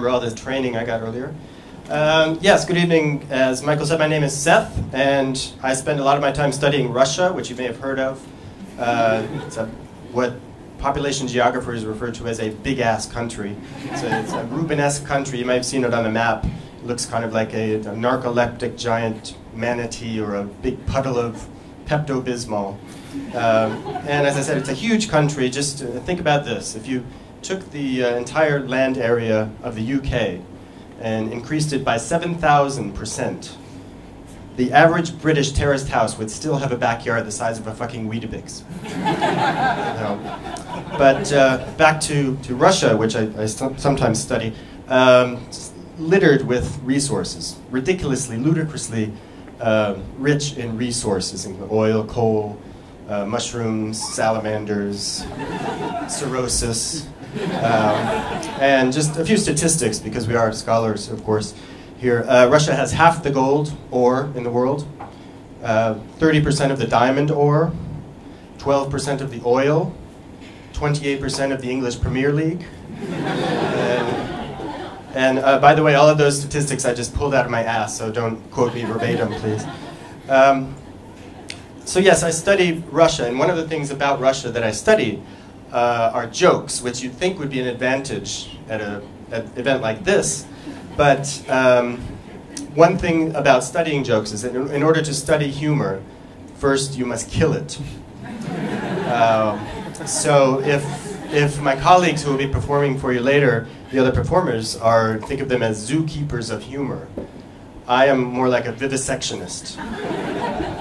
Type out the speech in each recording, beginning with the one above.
for all the training I got earlier. Yes, good evening. As Michael said, my name is Seth, and I spend a lot of my time studying Russia, which you may have heard of. It's what population geographers refer to as a big-ass country. It's a Rubenesque country. You might have seen it on a map. It looks kind of like a narcoleptic giant manatee or a big puddle of Pepto-Bismol. And as I said, it's a huge country. Just think about this. If you took the entire land area of the UK and increased it by 7,000%, the average British terraced house would still have a backyard the size of a fucking Weetabix. But back to Russia, which I sometimes study, littered with resources, ridiculously, ludicrously rich in resources, in oil, coal, mushrooms, salamanders, cirrhosis, and just a few statistics, because we are scholars, of course, here. Russia has half the gold ore in the world, 30% of the diamond ore, 12% of the oil, 28% of the English Premier League. And by the way, all of those statistics I just pulled out of my ass, so don't quote me verbatim, please. So yes, I study Russia, and one of the things about Russia that I study are jokes, which you'd think would be an advantage at an event like this. But one thing about studying jokes is that in order to study humor, first you must kill it. So if my colleagues who will be performing for you later, the other performers, think of them as zookeepers of humor, I am more like a vivisectionist,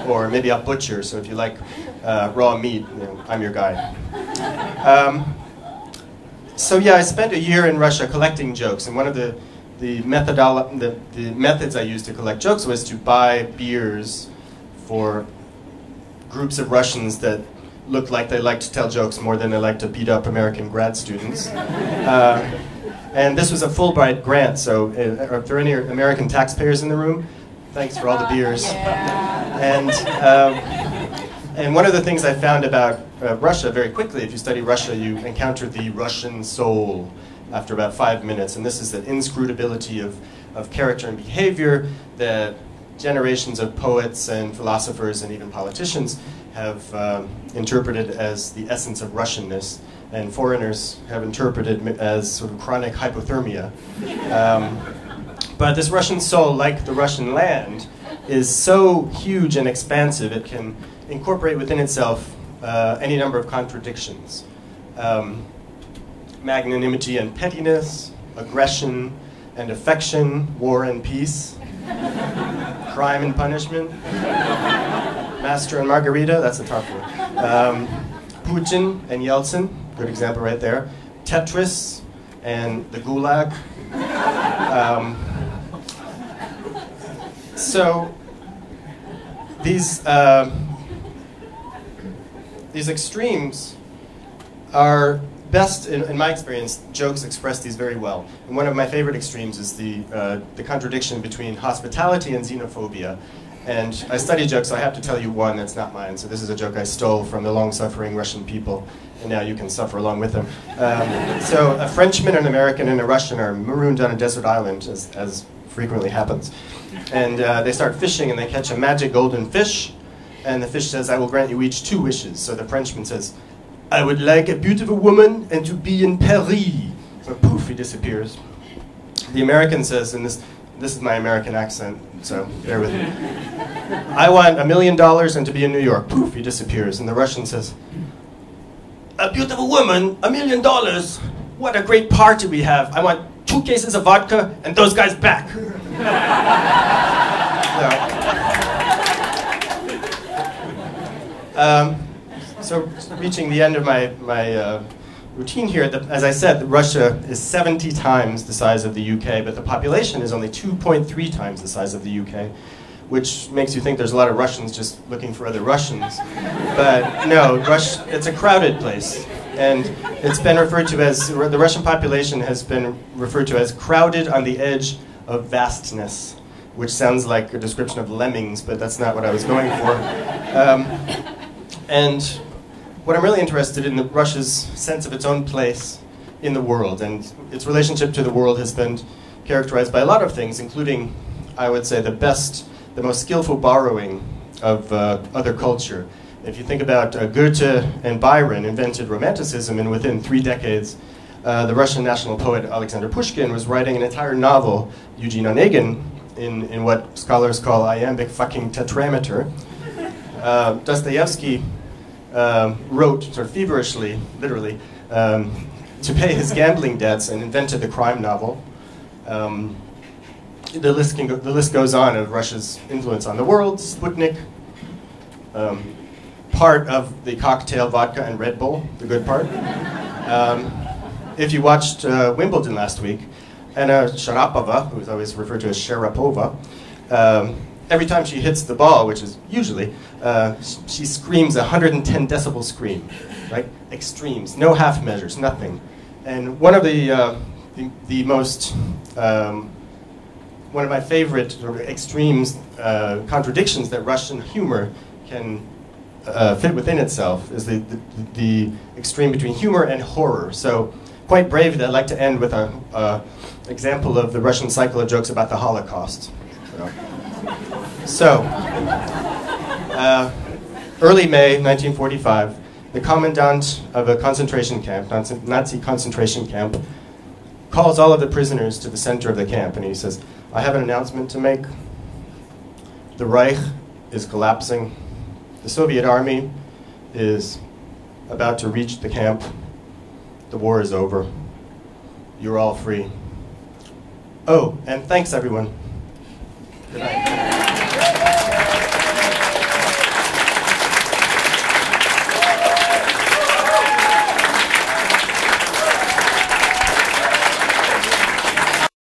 or maybe a butcher, so if you like raw meat, I'm your guy. So yeah, I spent a year in Russia collecting jokes, and one of the methods I used to collect jokes was to buy beers for groups of Russians that looked like they liked to tell jokes more than they liked to beat up American grad students. And this was a Fulbright grant, so are there any American taxpayers in the room? Thanks for all the beers. Yeah. And one of the things I found about Russia very quickly, if you study Russia, you encounter the Russian soul after about 5 minutes, and this is the inscrutability of character and behavior that generations of poets and philosophers and even politicians have interpreted as the essence of Russianness, and foreigners have interpreted as sort of chronic hypothermia. But this Russian soul, like the Russian land, is so huge and expansive, it can incorporate within itself any number of contradictions. Magnanimity and pettiness, aggression and affection, war and peace, crime and punishment, Master and Margarita, that's a tough one. Putin and Yeltsin, good example right there. Tetris and the Gulag. So these extremes are best, in my experience, jokes express these very well. And one of my favorite extremes is the contradiction between hospitality and xenophobia. And I study jokes, so I have to tell you one that's not mine. So this is a joke I stole from the long-suffering Russian people, and now you can suffer along with them. So a Frenchman, an American, and a Russian are marooned on a desert island, as frequently happens. And they start fishing, and they catch a magic golden fish. And the fish says, "I will grant you each 2 wishes." So the Frenchman says, "I would like a beautiful woman and to be in Paris." So poof, he disappears. The American says, and this is my American accent, so bear with me. "I want $1 million and to be in New York." Poof, he disappears. And the Russian says, "A beautiful woman, $1 million. What a great party we have. I want 2 cases of vodka and those guys back." So reaching the end of my routine here, as I said, Russia is 70 times the size of the UK, but the population is only 2.3 times the size of the UK, which makes you think there's a lot of Russians just looking for other Russians. But no, it's a crowded place. And it's been referred to as, the Russian population has been referred to as crowded on the edge of vastness, which sounds like a description of lemmings, but that's not what I was going for. And what I'm really interested in, Russia's sense of its own place in the world, and its relationship to the world has been characterized by a lot of things, including, I would say, the most skillful borrowing of other culture. If you think about Goethe and Byron invented Romanticism, and within 3 decades, the Russian national poet Alexander Pushkin was writing an entire novel, Eugene Onegin, in what scholars call iambic fucking tetrameter. Dostoevsky wrote sort of feverishly, literally, to pay his gambling debts and invented the crime novel. The list goes on of Russia's influence on the world. Sputnik, part of the cocktail vodka and Red Bull, the good part. If you watched Wimbledon last week, Anna Sharapova, who's always referred to as Sharapova, every time she hits the ball, which is usually, she screams a 110 decibel scream, right? Extremes, no half measures, nothing. And one of the most, one of my favorite sort of extremes, contradictions that Russian humor can fit within itself is the extreme between humor and horror. So, quite bravely, I'd like to end with an example of the Russian cycle of jokes about the Holocaust. So, early May 1945, the commandant of a concentration camp, Nazi concentration camp, calls all of the prisoners to the center of the camp, and he says, "I have an announcement to make. The Reich is collapsing. The Soviet army is about to reach the camp. The war is over. You're all free. Oh, and thanks, everyone."